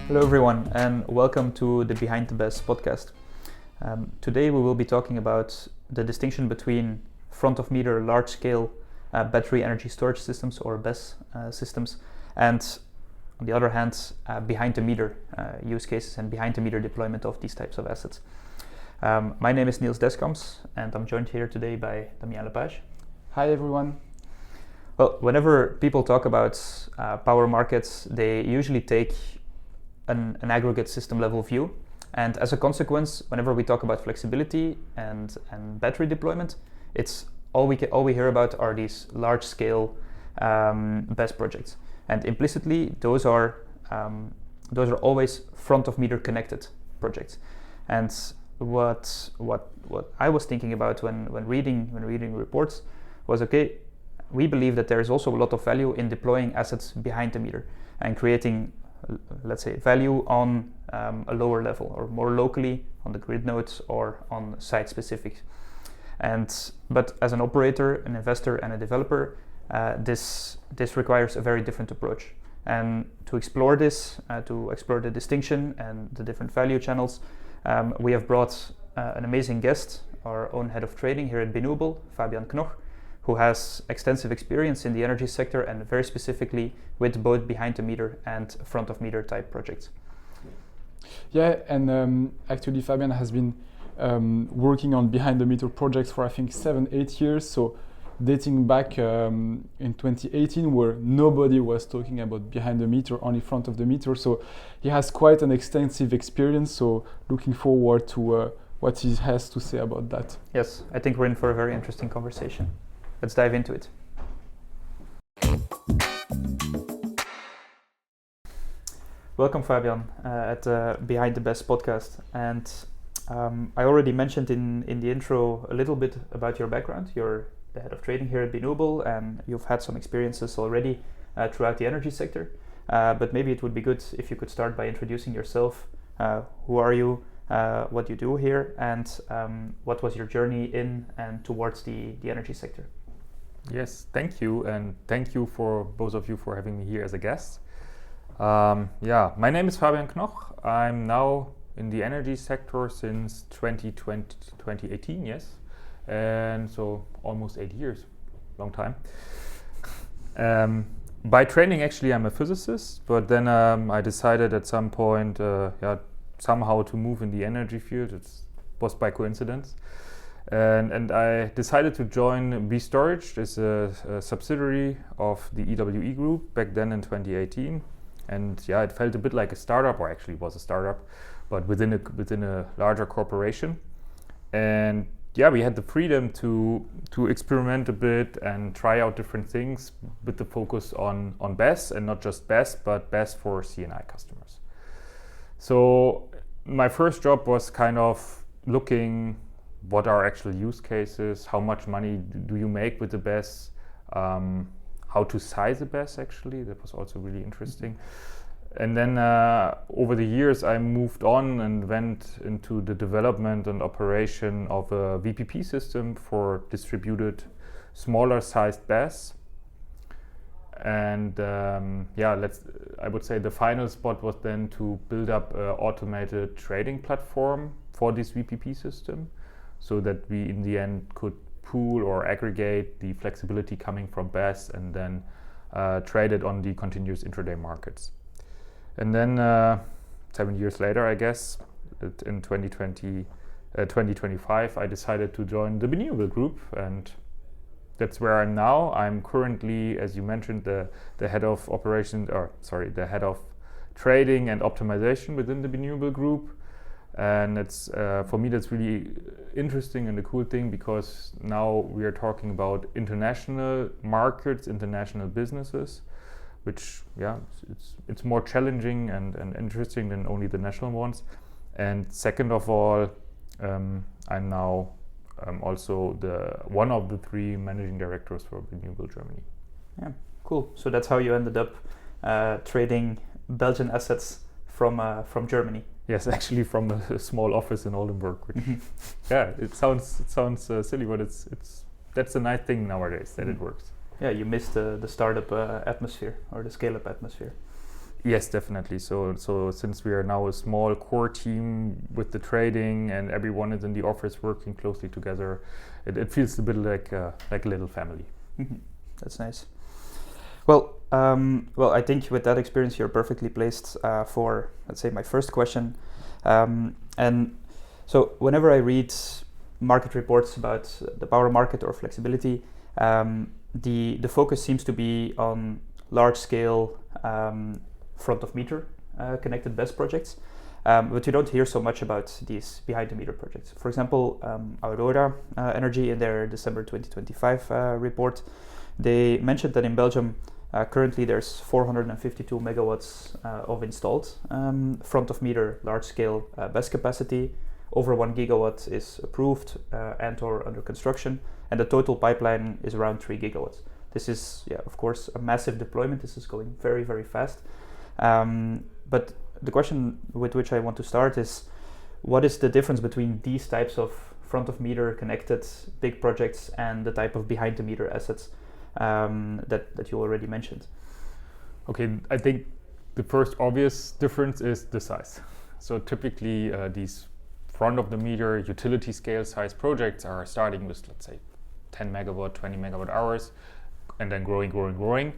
Hello everyone and welcome to the Behind the BESS podcast. Today we will be talking about the distinction between front-of-meter large-scale battery energy storage systems or BESS systems and on the other hand behind-the-meter use cases and behind-the-meter deployment of these types of assets. My name is Niels and I'm joined here today by Damien. Hi everyone. Well, whenever people talk about power markets, they usually take an aggregate system level view, and as a consequence, whenever we talk about flexibility and battery deployment, it's all we hear about are these large scale BESS projects, and implicitly those are always front of meter connected projects. And what I was thinking about when reading reports was, okay, we believe that there is also a lot of value in deploying assets behind the meter and creating, let's say, value on a lower level or more locally on the grid nodes or on site specific. But as an operator, an investor, and a developer, this requires a very different approach. And to explore this, to explore the distinction and the different value channels, we have brought an amazing guest, our own head of trading here at BESS, Fabian Knoch, who has extensive experience in the energy sector and very specifically with both behind the meter and front of meter type projects. Yeah, and actually Fabian has been working on behind the meter projects for I think 7-8 years, so dating back in 2018 where nobody was talking about behind the meter, only front of the meter, so he has quite an extensive experience, so looking forward to what he has to say about that. Yes, I think we're in for a very interesting conversation. Let's dive into it. Welcome, Fabian, at Behind the BESS podcast. And I already mentioned in the intro a little bit about your background. You're the head of trading here at BESS, and you've had some experiences already throughout the energy sector. But maybe it would be good if you could start by introducing yourself. Who are you? What you do here, and what was your journey in and towards the energy sector? Yes, thank you, and thank you for both of you for having me here as a guest. My name is Fabian Knoch. I'm now in the energy sector since 2018, yes, and so almost 8 years, long time. By training, actually, I'm a physicist, but then I decided at some point, somehow to move in the energy field. It was by coincidence. And I decided to join BESS Storage. It's a subsidiary of the EWE group back then in 2018. And it felt a bit like a startup, or actually was a startup, but within a larger corporation. And we had the freedom to experiment a bit and try out different things with the focus on BESS, and not just BESS, but BESS for CNI customers. So my first job was kind of looking what are actual use cases, how much money do you make with the BESS, how to size a BESS actually, that was also really interesting. And then over the years I moved on and went into the development and operation of a VPP system for distributed smaller sized BESS. And I would say the final spot was then to build up an automated trading platform for this VPP system, so that we in the end could pool or aggregate the flexibility coming from BESS and then trade it on the continuous intraday markets. And then 7 years later, I guess, in 2025, I decided to join the BESS group, and that's where I'm now. I'm currently, as you mentioned, the head of the head of trading and optimization within the BESS group. And it's for me that's really interesting and a cool thing, because now we are talking about international markets, international businesses, which it's more challenging and interesting than only the national ones. And second of all, I'm now also one of the 3 managing directors for Renewable Germany. Yeah, cool. So that's how you ended up trading Belgian assets from Germany. Yes, actually from a small office in Oldenburg. Which, it sounds silly, but that's a nice thing nowadays that it works. Yeah, you missed the startup atmosphere or the scale-up atmosphere. Yes, definitely. So since we are now a small core team with the trading and everyone is in the office working closely together, it feels a bit like a little family. That's nice. Well, I think with that experience, you're perfectly placed for, let's say, my first question. And so whenever I read market reports about the power market or flexibility, the focus seems to be on large-scale front of meter connected BESS projects, but you don't hear so much about these behind the meter projects. For example, Aurora Energy in their December 2025 report, they mentioned that in Belgium currently there's 452 megawatts of installed front of meter large scale BESS capacity. Over 1 gigawatt is approved and or under construction, and the total pipeline is around 3 gigawatts. This is, of course, a massive deployment. This is going very, very fast. But the question with which I want to start is, what is the difference between these types of front of meter connected big projects and the type of behind the meter assets that you already mentioned? Okay, I think the first obvious difference is the size. So typically these front of the meter utility scale size projects are starting with, let's say, 10 megawatt, 20 megawatt hours, and then growing.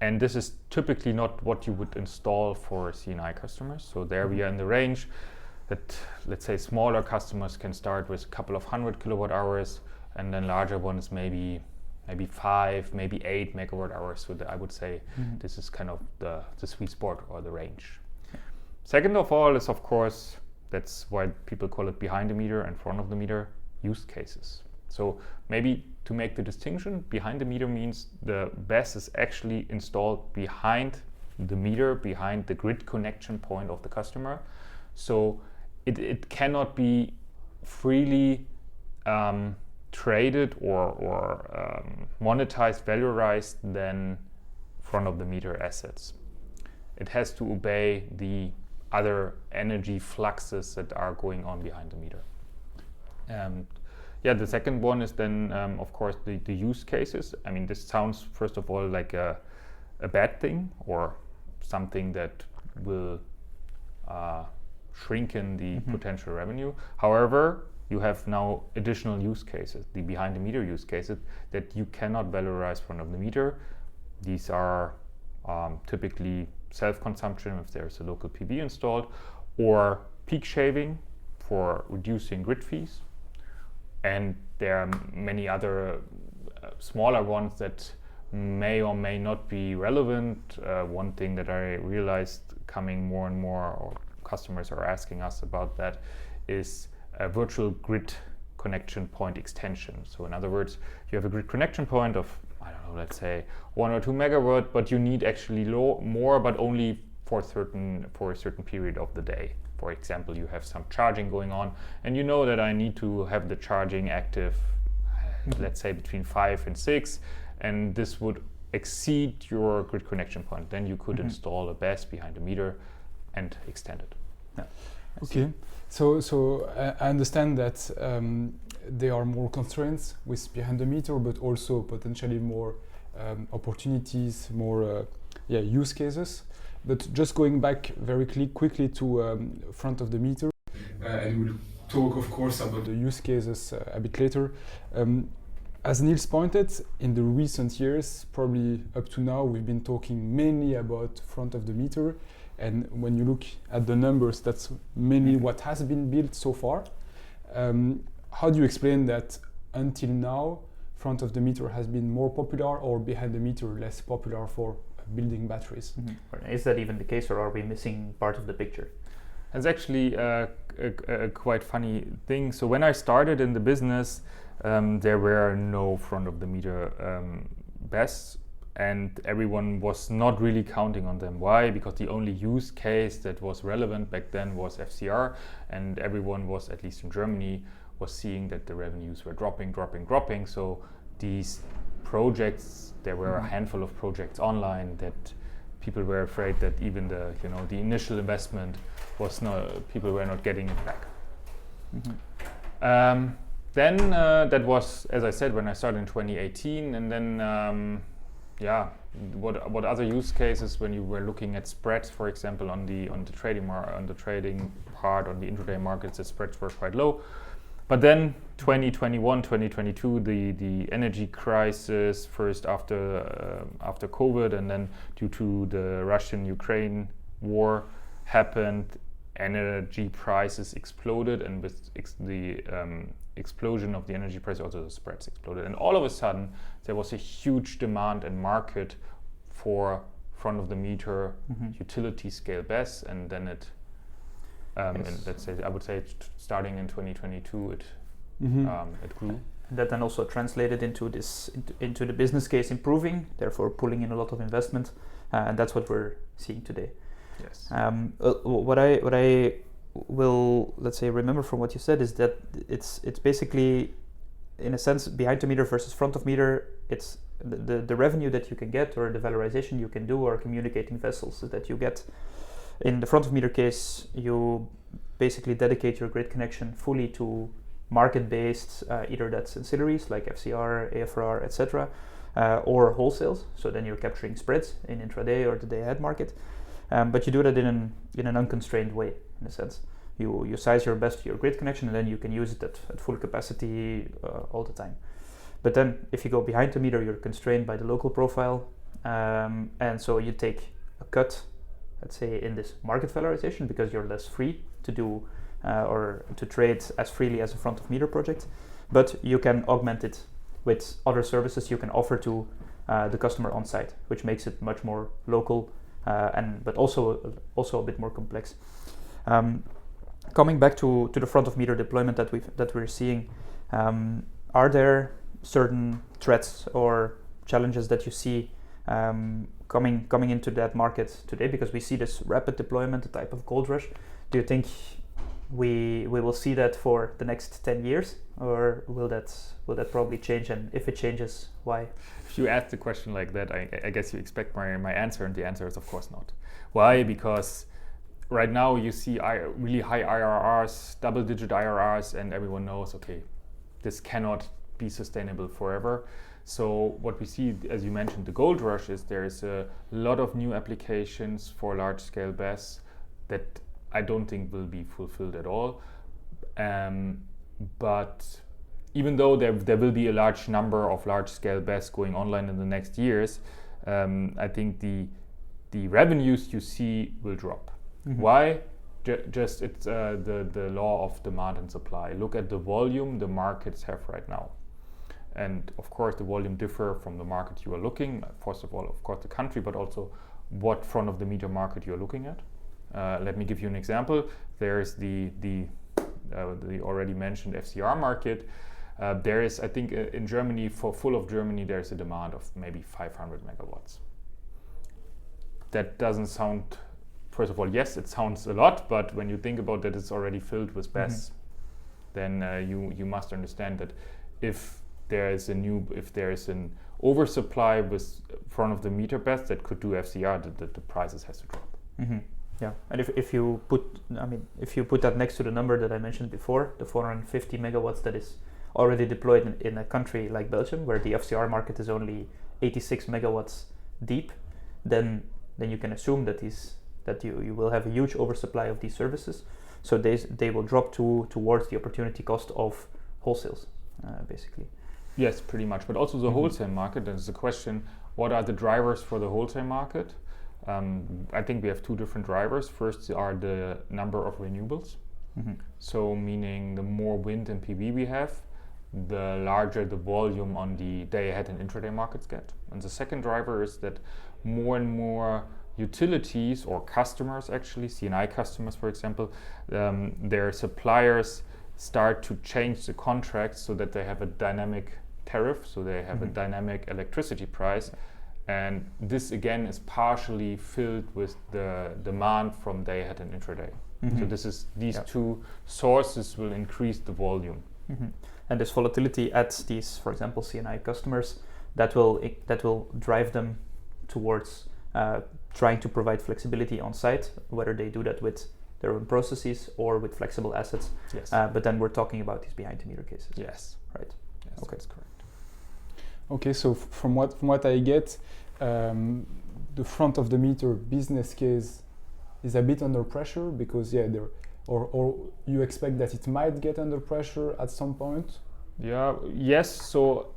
And this is typically not what you would install for C&I customers. So there we are in the range that, let's say, smaller customers can start with a couple of 100 kilowatt hours, and then larger ones maybe 5, maybe 8 megawatt hours. So I would say this is kind of the sweet spot or the range. Second of all is, of course, that's why people call it behind the meter and front of the meter use cases. So maybe to make the distinction, behind the meter means the BESS is actually installed behind the meter, behind the grid connection point of the customer. So it cannot be freely traded or monetized, valorized than front of the meter assets. It has to obey the other energy fluxes that are going on behind the meter. The second one is then, of course, the use cases. I mean, this sounds, first of all, like a bad thing or something that will shrinken the potential revenue. However, you have now additional use cases, the behind the meter use cases, that you cannot valorize front of the meter. These are typically self-consumption if there's a local PV installed, or peak shaving for reducing grid fees. And there are many other smaller ones that may or may not be relevant. One thing that I realized coming more and more, or customers are asking us about that, is a virtual grid connection point extension. So in other words, you have a grid connection point of, I don't know, let's say 1 or 2 megawatt, but you need actually more, but only for a certain period of the day. For example, you have some charging going on, and you know that I need to have the charging active, let's say between 5 and 6, and this would exceed your grid connection point. Then you could install a BESS behind the meter and extend it. Yeah. Okay, so I understand that there are more constraints with behind the meter, but also potentially more opportunities, more use cases. But just going back very quickly to front of the meter, and we'll talk, of course, about the use cases a bit later. As Niels pointed, in the recent years, probably up to now, we've been talking mainly about front of the meter. And when you look at the numbers, that's mainly what has been built so far. How do you explain that until now, front of the meter has been more popular, or behind the meter less popular for building batteries? Is that even the case, or are we missing part of the picture? It's actually a quite funny thing. So when I started in the business, there were no front of the meter BESS, and everyone was not really counting on them. Why? Because the only use case that was relevant back then was FCR, and everyone was, at least in Germany, was seeing that the revenues were dropping. So these projects, there were a handful of projects online that people were afraid that even the initial investment was not, people were not getting it back. Then that was, as I said, when I started in 2018, and then yeah, what other use cases when you were looking at spreads, for example, on the trading part on the intraday markets, the spreads were quite low. But then 2021, 2022, the energy crisis first after COVID, and then due to the Russian-Ukraine war happened, energy prices exploded, and with the explosion of the energy price, also the spreads exploded. And all of a sudden, there was a huge demand and market for front of the meter utility scale BESS, and then it, and let's say, I would say starting in 2022, it grew. And that then also translated into into the business case improving, therefore pulling in a lot of investment, and that's what we're seeing today. Yes. What I will, let's say, remember from what you said is that it's basically, in a sense, behind the meter versus front of meter. It's the revenue that you can get, or the valorization you can do, or communicating vessels that you get. In the front of meter case, you basically dedicate your grid connection fully to market-based, either that's ancillaries like FCR, AFRR, etc., or wholesales. So then you're capturing spreads in intraday or the day-ahead market. But you do that in an unconstrained way, in a sense. You size your BESS to your grid connection, and then you can use it at full capacity all the time. But then if you go behind the meter, you're constrained by the local profile, and so you take a cut, let's say, in this market valorization, because you're less free to do or to trade as freely as a front of meter project. But you can augment it with other services you can offer to the customer on site, which makes it much more local. But also a bit more complex. Coming back to the front of meter deployment that we're seeing, are there certain threats or challenges that you see coming into that market today? Because we see this rapid deployment, the type of gold rush. Do you think we will see that for the next 10 years, or will that probably change? And if it changes, why? If you ask the question like that, I guess you expect my answer, and the answer is of course not. Why? Because right now you see really high IRRs, double-digit IRRs, and everyone knows, okay, this cannot be sustainable forever. So what we see, as you mentioned, the gold rush is there is a lot of new applications for large-scale BESS that I don't think will be fulfilled at all. But even though there will be a large number of large-scale BESS going online in the next years, I think the revenues you see will drop. Why? Just it's the law of demand and supply. Look at the volume the markets have right now. And of course the volume differ from the market you are looking. First of all, of course, the country, but also what front of the meter market you're looking at. Let me give you an example. There's the already mentioned FCR market. There is, I think, in Germany, for full of Germany, there's a demand of maybe 500 megawatts. That doesn't sound, first of all, yes, it sounds a lot, but when you think about that it's already filled with BESS, then you must understand that if there is an oversupply with front of the meter BESS that could do FCR, the prices has to drop. Yeah, and if you put that next to the number that I mentioned before, the 450 megawatts that is already deployed in a country like Belgium, where the FCR market is only 86 megawatts deep, then you can assume that you will have a huge oversupply of these services. So they will drop towards the opportunity cost of wholesales, basically. Yes, pretty much. But also the wholesale market. There's the question: what are the drivers for the wholesale market? I think we have two different drivers. First are the number of renewables. So meaning the more wind and PV we have, the larger the volume on the day-ahead and intraday markets get. And the second driver is that more and more utilities or customers, actually C&I customers, for example, their suppliers start to change the contracts so that they have a dynamic tariff, so they have a dynamic electricity price. And this again is partially filled with the demand from day ahead and intraday. So these two sources will increase the volume. And this volatility at these, for example, C&I customers, that will drive them towards trying to provide flexibility on site, whether they do that with their own processes or with flexible assets. Yes. But then we're talking about these behind the meter cases. Yes. Right. Yes, okay. That's correct. Okay, so from what I get, the front of the meter business case is a bit under pressure because or you expect that it might get under pressure at some point? Yes. So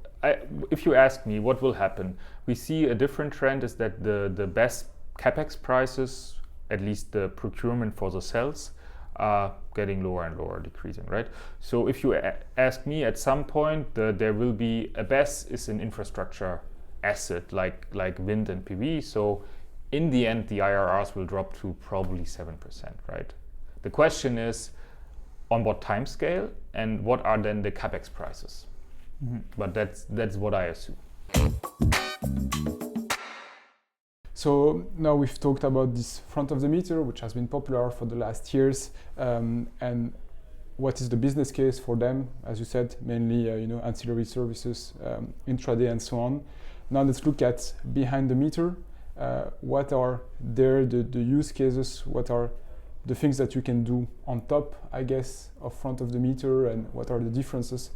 if you ask me what will happen, we see a different trend is that the best capex prices, at least the procurement for the cells, are getting lower and lower, decreasing, right? So if you ask me, at some point there will be a BESS is an infrastructure asset like wind and PV. So in the end, the IRRs will drop to probably 7%, right? The question is on what time scale and what are then the capex prices? Mm-hmm. But that's what I assume. So now we've talked about this front of the meter, which has been popular for the last years, and what is the business case for them? As you said, mainly ancillary services, intraday, and so on. Now let's look at behind the meter. What are the use cases? What are the things that you can do on top, I guess, of front of the meter, and what are the differences?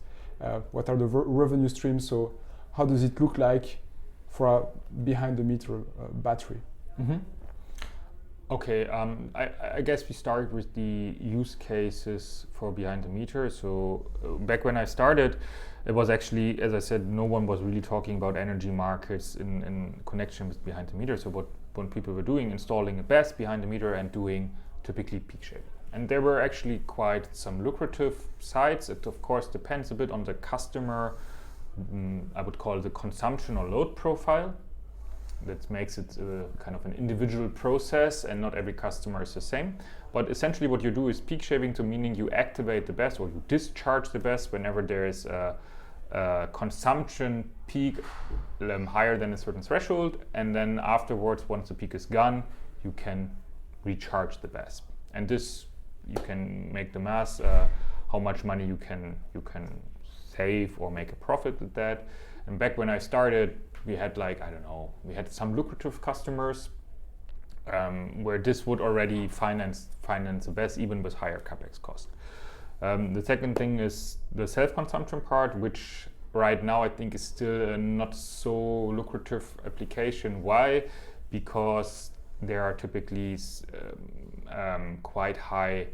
What are the revenue streams? So how does it look like for a behind the meter battery? Mm-hmm. Okay, I guess we start with the use cases for behind the meter. So back when I started, it was actually, as I said, no one was really talking about energy markets in connection with behind the meter. So what people were doing, installing a BESS behind the meter and doing typically peak shaving. And there were actually quite some lucrative sites. It of course depends a bit on the customer, I would call it the consumption or load profile. That makes it kind of an individual process and not every customer is the same. But essentially what you do is peak shaving, so meaning you activate the BESS or you discharge the BESS whenever there is a consumption peak higher than a certain threshold, and then afterwards, once the peak is gone, you can recharge the BESS. And this, you can make the math, how much money you can save or make a profit with that. And back when I started, we had we had some lucrative customers where this would already finance the BESS even with higher capex cost. The second thing is the self-consumption part, which right now I think is still a not so lucrative application. Why? Because there are typically quite high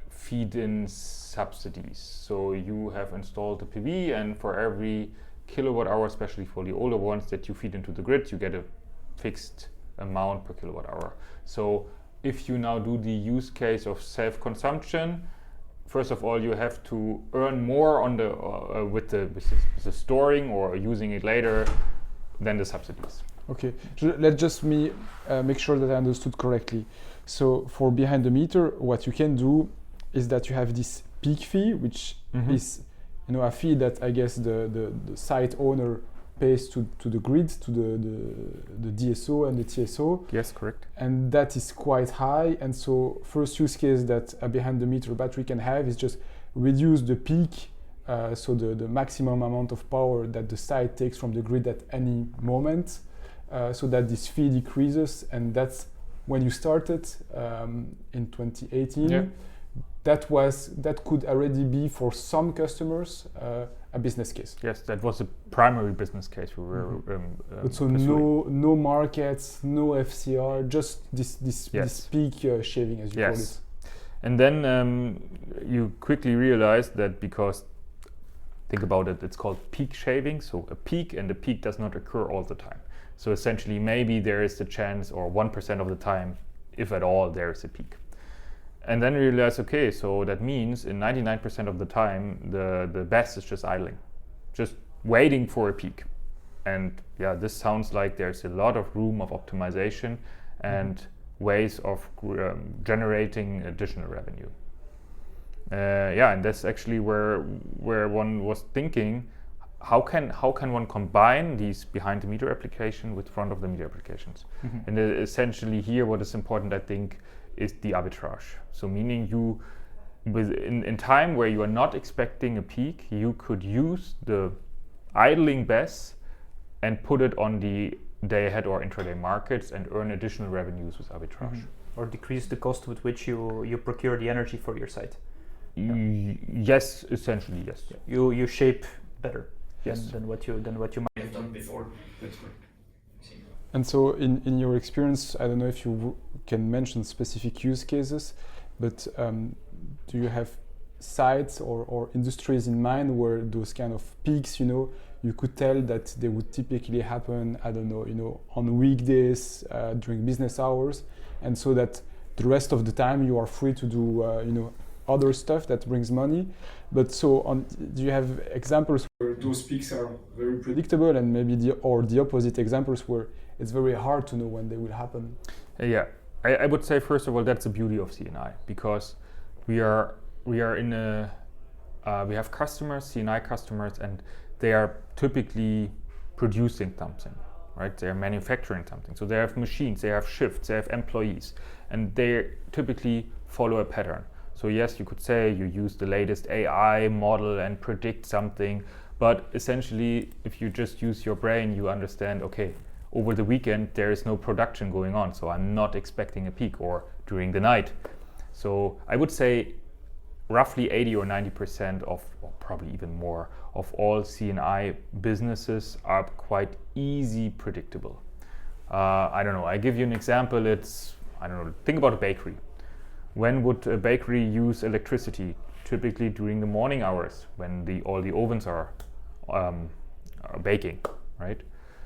feed-in subsidies. So you have installed the PV, and for every kilowatt hour, especially for the older ones that you feed into the grid, you get a fixed amount per kilowatt hour. So if you now do the use case of self-consumption, first of all, you have to earn more on the with the storing or using it later than the subsidies. Okay, let's just make sure that I understood correctly. So for behind the meter, what you can do is that you have this peak fee, which is a fee that I guess the site owner pays to the grid, to the DSO and the TSO. Yes, correct. And that is quite high. And so first use case that a behind the meter battery can have is just reduce the peak, so the maximum amount of power that the site takes from the grid at any moment, so that this fee decreases. And that's when you started in 2018. Yeah. That could already be for some customers a business case. Yes, that was the primary business case we were. But so no markets, no FCR, just this peak shaving, as you call it. And then you quickly realize that because, think about it, it's called peak shaving. So a peak, and the peak does not occur all the time. So essentially, maybe there is the chance, or 1% of the time, if at all, there is a peak. And then you realize, okay, so that means in 99% of the time, the BESS is just idling, just waiting for a peak. And yeah, this sounds like there's a lot of room of optimization and ways of generating additional revenue. And that's actually where one was thinking, how can one combine these behind the meter application with front of the meter applications? And essentially here, what is important, I think, is the arbitrage. So meaning you, in time where you are not expecting a peak, you could use the idling BESS and put it on the day ahead or intraday markets and earn additional revenues with arbitrage. Or decrease the cost with which you procure the energy for your site. Yes, essentially, yes. You shape better than what you might have done before. That's correct. And so in your experience, I don't know if you can mention specific use cases, but do you have sites or industries in mind where those kind of peaks, you could tell that they would typically happen, I don't know, on weekdays during business hours, and so that the rest of the time you are free to do, other stuff that brings money. But do you have examples where those peaks are very predictable, and maybe the opposite examples where it's very hard to know when they will happen? Yeah, I would say first of all that's the beauty of CNI, because we are in a we have customers, CNI customers, and they are typically producing something, right? They are manufacturing something. So they have machines, they have shifts, they have employees, and they typically follow a pattern. So yes, you could say you use the latest AI model and predict something, but essentially if you just use your brain, you understand, okay, over the weekend there is no production going on, so I'm not expecting a peak, or during the night. So I would say roughly 80 or 90% of, or probably even more, of all CNI businesses are quite easy predictable. I don't know, I give you an example. Think about a bakery. When would a bakery use electricity? Typically during the morning hours, when all the ovens are baking, right?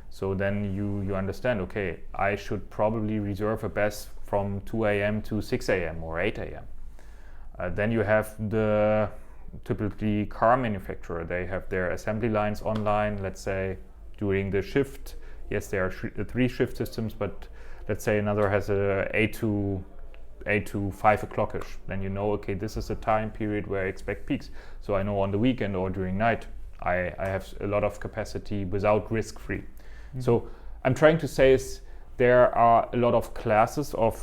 So then you understand, okay, I should probably reserve a BESS from 2 a.m. to 6 a.m. or 8 a.m. Then you have the typically car manufacturer. They have their assembly lines online, let's say during the shift. Yes, there are 3 shift systems, but let's say another has a 8 to 5 o'clock-ish. Then you know, okay, this is a time period where I expect peaks. So I know on the weekend or during night, I have a lot of capacity without risk-free. Mm-hmm. So I'm trying to say is there are a lot of classes of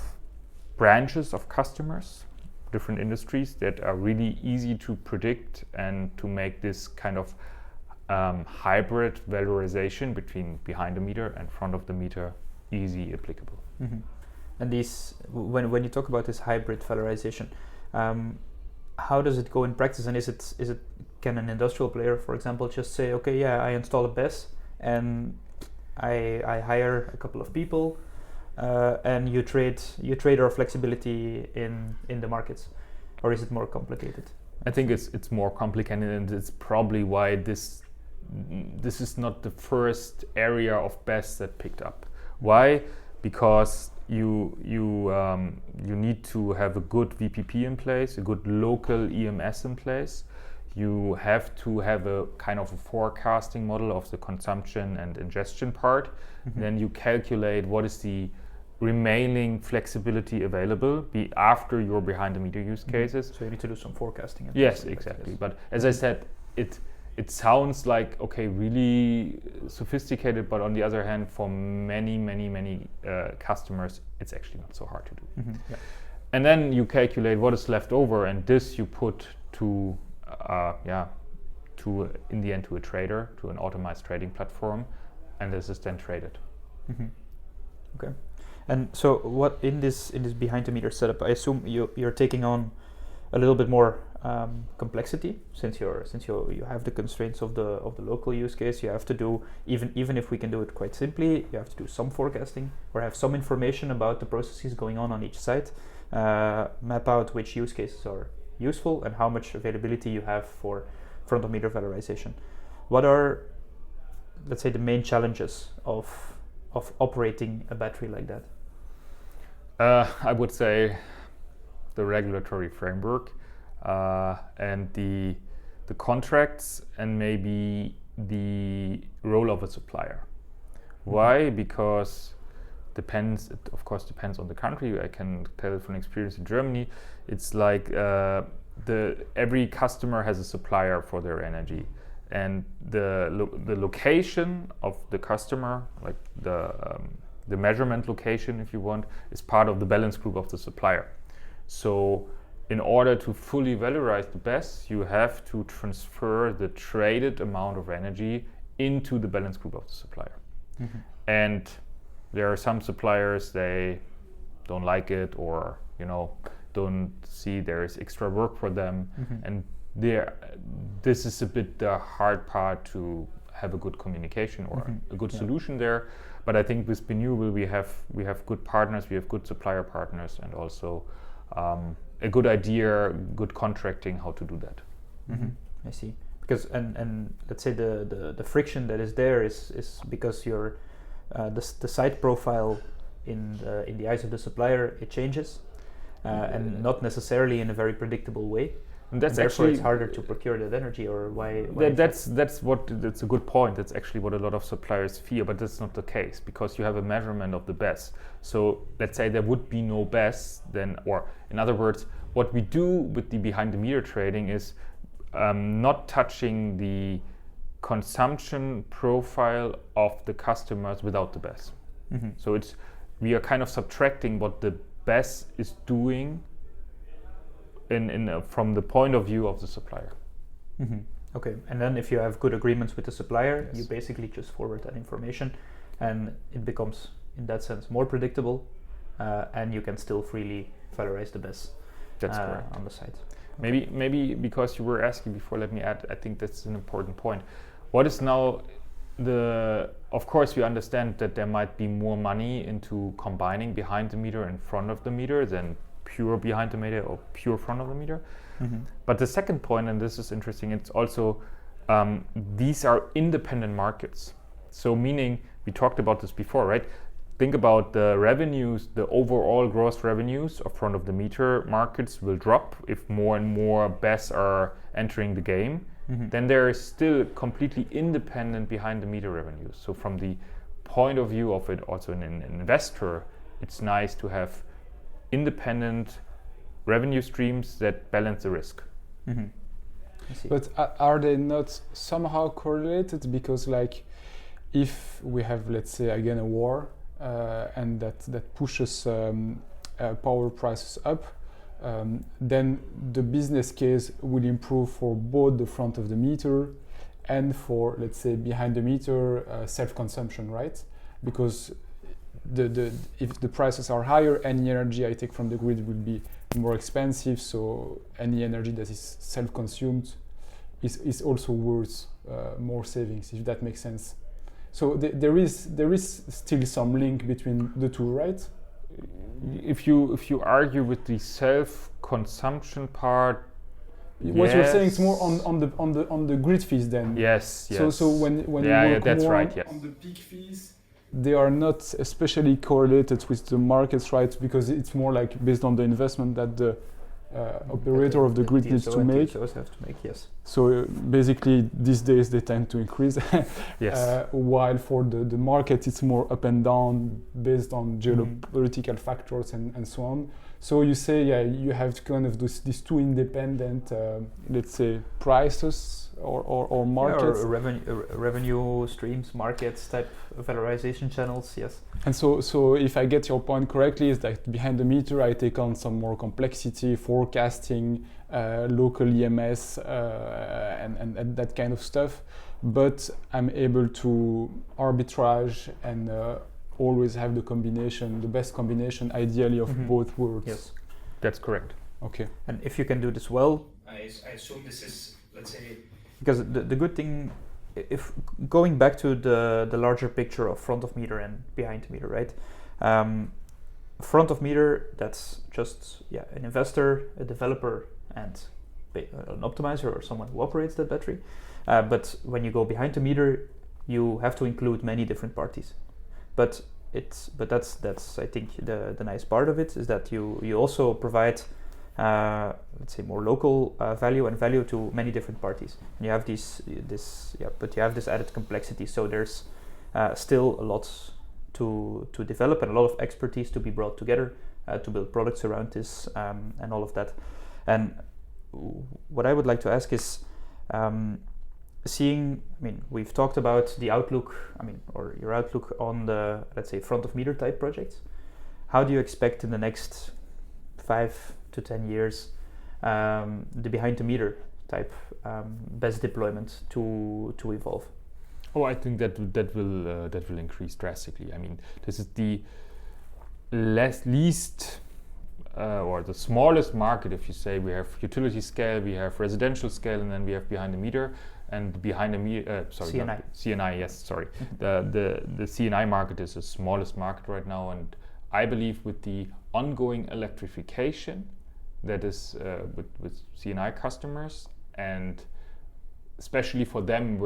branches of customers, different industries, that are really easy to predict and to make this kind of hybrid valorization between behind the meter and front of the meter easy applicable. Mm-hmm. And these, when you talk about this hybrid valorization, how does it go in practice? And can an industrial player, for example, just say, okay, yeah, I install a BESS and I hire a couple of people, and you trade our flexibility in the markets, or is it more complicated? I think it's more complicated, and it's probably why this is not the first area of BESS that picked up. Why? Because you need to have a good VPP in place, a good local EMS in place. You have to have a kind of a forecasting model of the consumption and ingestion part. Mm-hmm. Then you calculate what is the remaining flexibility available after your behind the meter use cases. So you need to do some forecasting. Yes, exactly. But as I said, it sounds like, okay, really sophisticated, but on the other hand, for many customers, it's actually not so hard to do. Mm-hmm. Yeah. And then you calculate what is left over, and this you put to in the end to a trader, to an automized trading platform, and this is then traded. Mm-hmm. Okay. And so what in this behind the meter setup, I assume you're taking on a little bit more complexity, since you have the constraints of the local use case. You have to do, even if we can do it quite simply, you have to do some forecasting or have some information about the processes going on each site, map out which use cases are useful and how much availability you have for front of meter valorization. What are, let's say, the main challenges of operating a battery like that? I would say the regulatory framework and the contracts, and maybe the role of a supplier. Why? Because it of course depends on the country. I can tell it from experience in Germany. It's like every customer has a supplier for their energy, and the location of the customer, like the measurement location, if you want, is part of the balance group of the supplier. So in order to fully valorize the BESS, you have to transfer the traded amount of energy into the balance group of the supplier. Mm-hmm. And there are some suppliers, they don't like it, or don't see there is extra work for them. Mm-hmm. And this is a bit the hard part, to have a good communication or a good solution there. But I think with Renewable we have good partners, we have good supplier partners, and also a good idea, good contracting how to do that. I see. Because and let's say the friction that is there is because your the site profile in the eyes of the supplier, it changes, and not necessarily in a very predictable way. And that's therefore actually it's harder to procure that energy, or why that's a good point. That's actually what a lot of suppliers fear, but that's not the case, because you have a measurement of the BESS. So let's say there would be no BESS, then, or in other words, what we do with the behind the meter trading is not touching the consumption profile of the customers without the BESS. So we are kind of subtracting what the BESS is doing from the point of view of the supplier. Okay, and then if you have good agreements with the supplier, you basically just forward that information, and it becomes, in that sense, more predictable, and you can still freely valorize the BESS. That's correct. On the site. Maybe because you were asking before, let me add, I think that's an important point. What is now of course we understand that there might be more money into combining behind the meter and front of the meter than pure behind the meter or pure front of the meter. But the second point, and this is interesting, it's also these are independent markets. So meaning, we talked about this before, right? Think about the revenues, the overall gross revenues of front of the meter markets will drop if more and more BESS are entering the game. Then there is still completely independent behind the meter revenues. So from the point of view of it, also an investor, it's nice to have independent revenue streams that balance the risk. But are they not somehow correlated? Because like, if we have, let's say again, a war, and that pushes power prices up, then the business case will improve for both the front of the meter and for, let's say, behind the meter self-consumption, right? Because if the prices are higher, any energy I take from the grid will be more expensive, so any energy that is self-consumed is also worth more savings, if that makes sense. So there is still some link between the two, right? If you argue with the self-consumption part, what you're saying is more on the grid fees then. Yes. So when you work that's more right, yes. on the peak fees, they are not especially correlated with the markets, right? Because it's more like based on the investment that the operator of the grid needs to make. TSOs have to make, yes. So basically, these days they tend to increase. Yes. While for the market, it's more up and down based on geopolitical factors and so on. So you say, you have kind of these two independent, let's say, prices or markets. Or revenue streams, markets type valorization channels, yes. And so if I get your point correctly, is that behind the meter I take on some more complexity, forecasting, local EMS, and that kind of stuff, but I'm able to arbitrage and always have the best combination ideally of both worlds. Yes, that's correct. Okay. And if you can do this well, I assume this is, let's say, because the good thing, if going back to the larger picture of front of meter and behind the meter, right? Front of meter, that's just an investor, a developer, and an optimizer or someone who operates that battery. But when you go behind the meter, you have to include many different parties. But that's I think the nice part of it is that you also provide let's say more local value to many different parties. And you have but you have this added complexity. So there's still a lot to develop and a lot of expertise to be brought together to build products around this and all of that. And what I would like to ask is, we've talked about the outlook, or your outlook on the, let's say, front of meter type projects. How do you expect in the next 5 to 10 years the behind the meter type BESS deployment to evolve? Oh, I think that will increase drastically. This is the least or the smallest market. If you say we have utility scale, we have residential scale, and then we have behind the meter. and behind the CNI. CNI, yes, sorry. The CNI market is the smallest market right now, and I believe with the ongoing electrification that is with CNI customers, and especially for them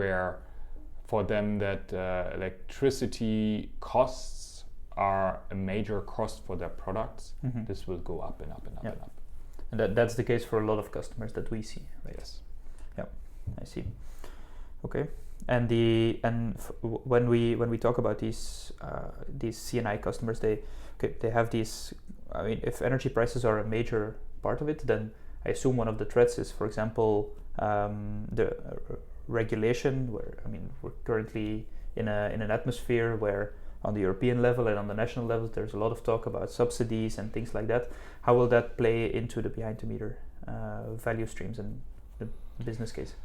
that electricity costs are a major cost for their products, this will go up and up and up and up. And that's the case for a lot of customers that we see, right? Yes. Yeah, I see. Okay. And when we talk about these CNI customers, they have these. I mean, if energy prices are a major part of it, then I assume one of the threats is, for example, the regulation. Where we're currently in an atmosphere where on the European level and on the national level, there's a lot of talk about subsidies and things like that. How will that play into the behind the meter value streams and the business case?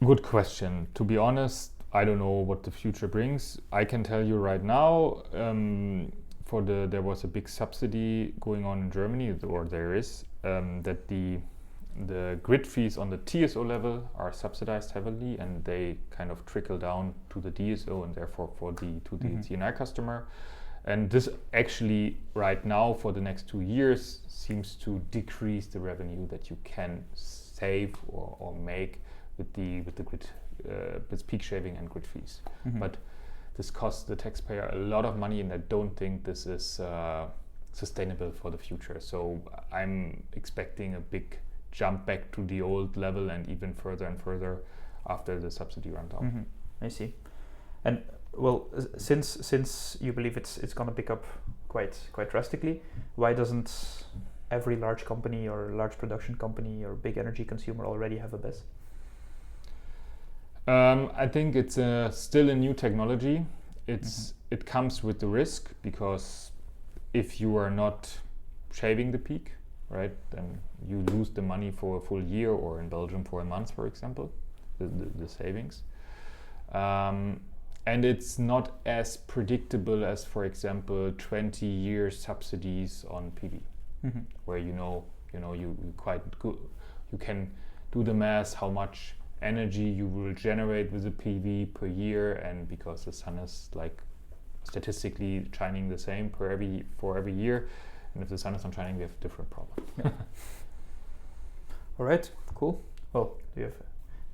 Good question. To be honest, I don't know what the future brings. I can tell you right now, there was a big subsidy going on in Germany, or there is, that the grid fees on the TSO level are subsidized heavily, and they kind of trickle down to the DSO and therefore the CNI customer. And this actually right now for the next 2 years seems to decrease the revenue that you can save or make with the grid, with peak shaving and grid fees. But this costs the taxpayer a lot of money, and I don't think this is sustainable for the future. So I'm expecting a big jump back to the old level and even further and further after the subsidy runs out. I see. And well, since you believe it's going to pick up quite drastically, why doesn't every large company or large production company or big energy consumer already have a BESS? I think it's still a new technology. It comes with the risk, because if you are not shaving the peak, right, then you lose the money for a full year, or in Belgium for a month, for example, the savings. And it's not as predictable as, for example, 20-year subsidies on PV, where you quite good. You can do the math how much energy you will generate with a PV per year, and because the sun is like statistically shining the same for every year, and if the sun is not shining, we have a different problem. All right, cool. Well, do you have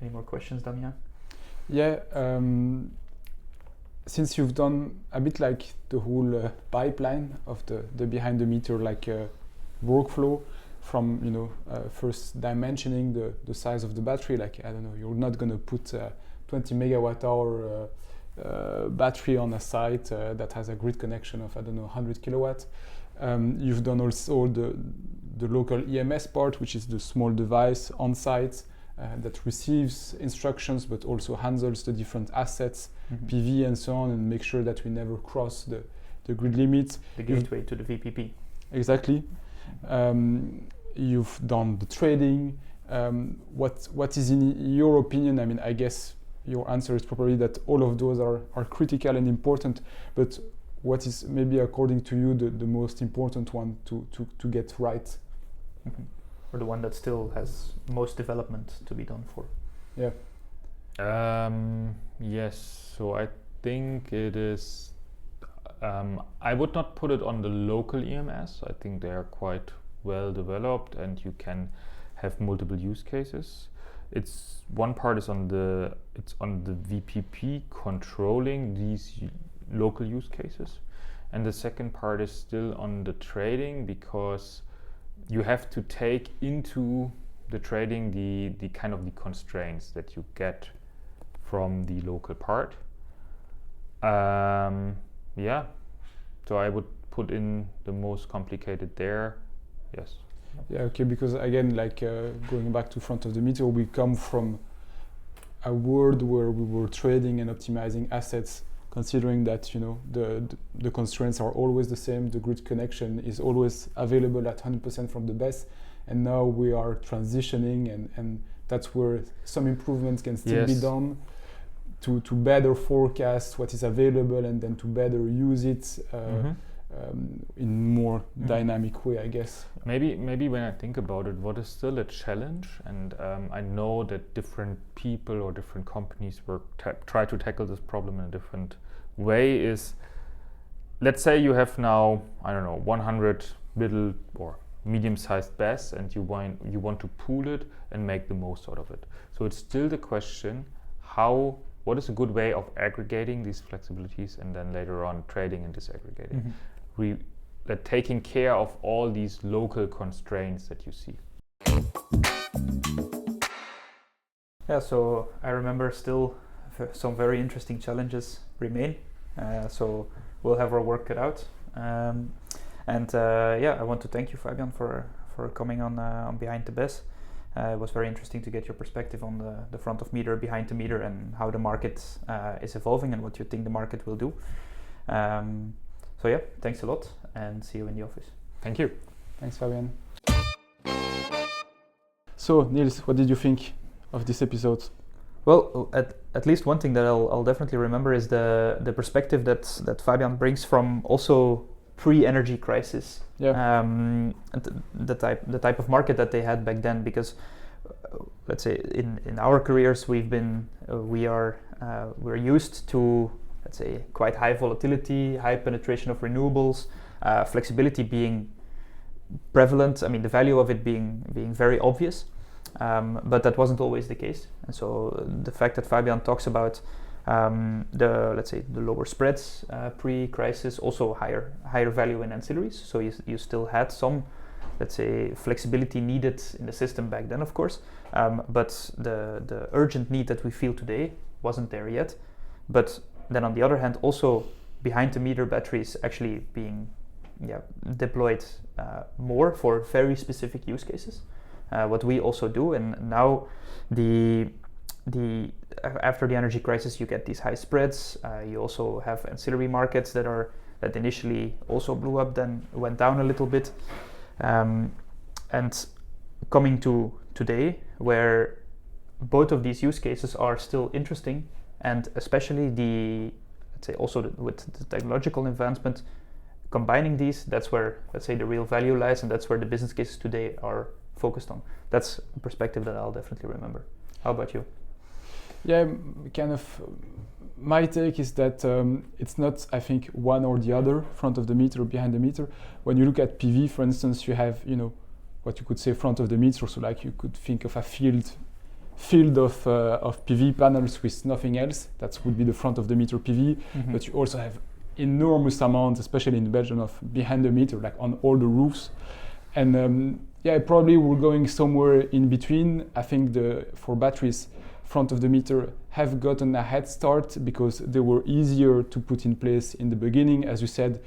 any more questions, Damien? Yeah, since you've done a bit like the whole pipeline of the behind the meter workflow, from first dimensioning the size of the battery, like I don't know, you're not going to put a 20 megawatt hour battery on a site that has a grid connection of 100 kilowatts. You've done also the local EMS part, which is the small device on site that receives instructions but also handles the different assets, PV and so on, and make sure that we never cross the grid limits. The gateway to the VPP. Exactly. You've done the trading. What is in your opinion? I mean, I guess your answer is probably that all of those are critical and important, but what is maybe according to you the most important one to get right? Or the one that still has most development to be done for? Yeah. Yes, so I think it is, I would not put it on the local EMS. I think they are quite well developed and you can have multiple use cases. It's one part is on the VPP controlling these local use cases, and the second part is still on the trading, because you have to take into the trading the kind of the constraints that you get from the local part. Yeah, so I would put in the most complicated there. Yes. Yeah, okay, because again, going back to front of the meter, we come from a world where we were trading and optimizing assets, considering that the constraints are always the same, the grid connection is always available at 100% from the BESS, and now we are transitioning, and that's where some improvements can still be done to better forecast what is available and then to better use it in more dynamic way, I guess. Maybe when I think about it, what is still a challenge, and I know that different people or different companies try to tackle this problem in a different way, is, let's say you have now, I don't know, 100 middle or medium-sized BESS, and you want to pool it and make the most out of it. So it's still the question, what is a good way of aggregating these flexibilities and then later on trading and disaggregating? Taking care of all these local constraints that you see. Yeah, so I remember still some very interesting challenges remain. So we'll have our work cut out. I want to thank you, Fabian, for coming on Behind the BESS. It was very interesting to get your perspective on the front of meter, behind the meter, and how the market is evolving and what you think the market will do. Thanks a lot, and see you in the office. Thank you. Thanks, Fabian. So, Niels, what did you think of this episode? Well, at least one thing that I'll definitely remember is the perspective that Fabian brings from also pre-energy crisis. Yeah. The type of market that they had back then, because let's say in our careers we're used to, let's say, quite high volatility, high penetration of renewables, flexibility being prevalent. I mean, the value of it being very obvious, but that wasn't always the case. And so the fact that Fabian talks about the lower spreads pre-crisis, also higher value in ancillaries. So you still had some, let's say, flexibility needed in the system back then, of course, but the urgent need that we feel today wasn't there yet. But then on the other hand, also behind the meter batteries actually being deployed more for very specific use cases, what we also do. And now after the energy crisis, you get these high spreads. You also have ancillary markets that initially also blew up, then went down a little bit, and coming to today, where both of these use cases are still interesting, and especially with the technological advancement, combining these, that's where, let's say, the real value lies, and that's where the business cases today are focused on. That's a perspective that I'll definitely remember. How about you? Yeah, kind of. My take is that it's not, I think, one or the other, front of the meter or behind the meter. When you look at PV, for instance, you have, what you could say front of the meter. So, like, you could think of a field of PV panels with nothing else. That would be the front of the meter PV. Mm-hmm. But you also have enormous amounts, especially in Belgium, of behind the meter, like on all the roofs. And probably we're going somewhere in between. I think for batteries, front of the meter have gotten a head start because they were easier to put in place in the beginning. As you said,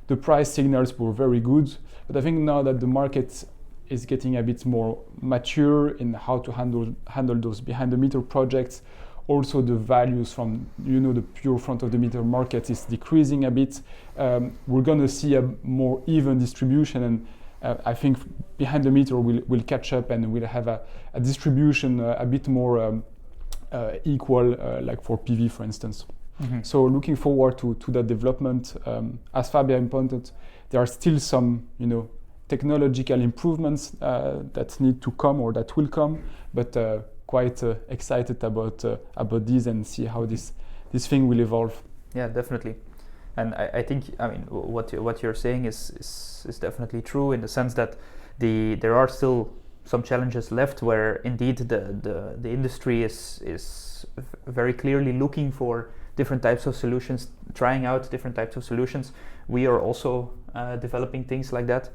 the price signals were very good. But I think now that the market is getting a bit more mature in how to handle those behind the meter projects, also the values from the pure front of the meter market is decreasing a bit. We're going to see a more even distribution, and I think behind the meter will catch up, and we'll have a distribution a bit more equal, like for PV, for instance. Mm-hmm. So looking forward to that development. As Fabian pointed, there are still some technological improvements that need to come or that will come, but quite excited about these and see how this thing will evolve. Yeah, definitely. And I think, what you're saying is definitely true, in the sense that there are still some challenges left, where indeed the industry is very clearly looking for different types of solutions, trying out different types of solutions. We are also developing things like that,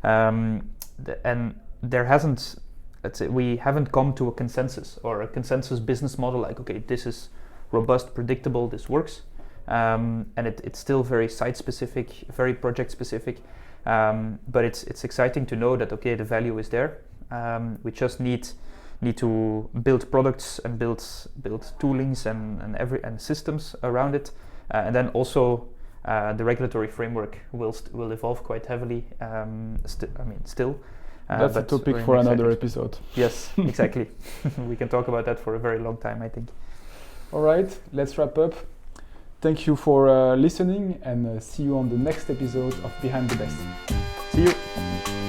and there hasn't, let's say, we haven't come to a consensus or a consensus business model like, okay, this is robust, predictable, this works. And it's still very site specific, very project specific, but it's exciting to know that, okay, the value is there. We just need to build products and build toolings and systems around it, and then also the regulatory framework will evolve quite heavily. Still. That's a topic for another episode. Yes, exactly. We can talk about that for a very long time, I think. All right, let's wrap up. Thank you for listening, and see you on the next episode of Behind the BESS. See you.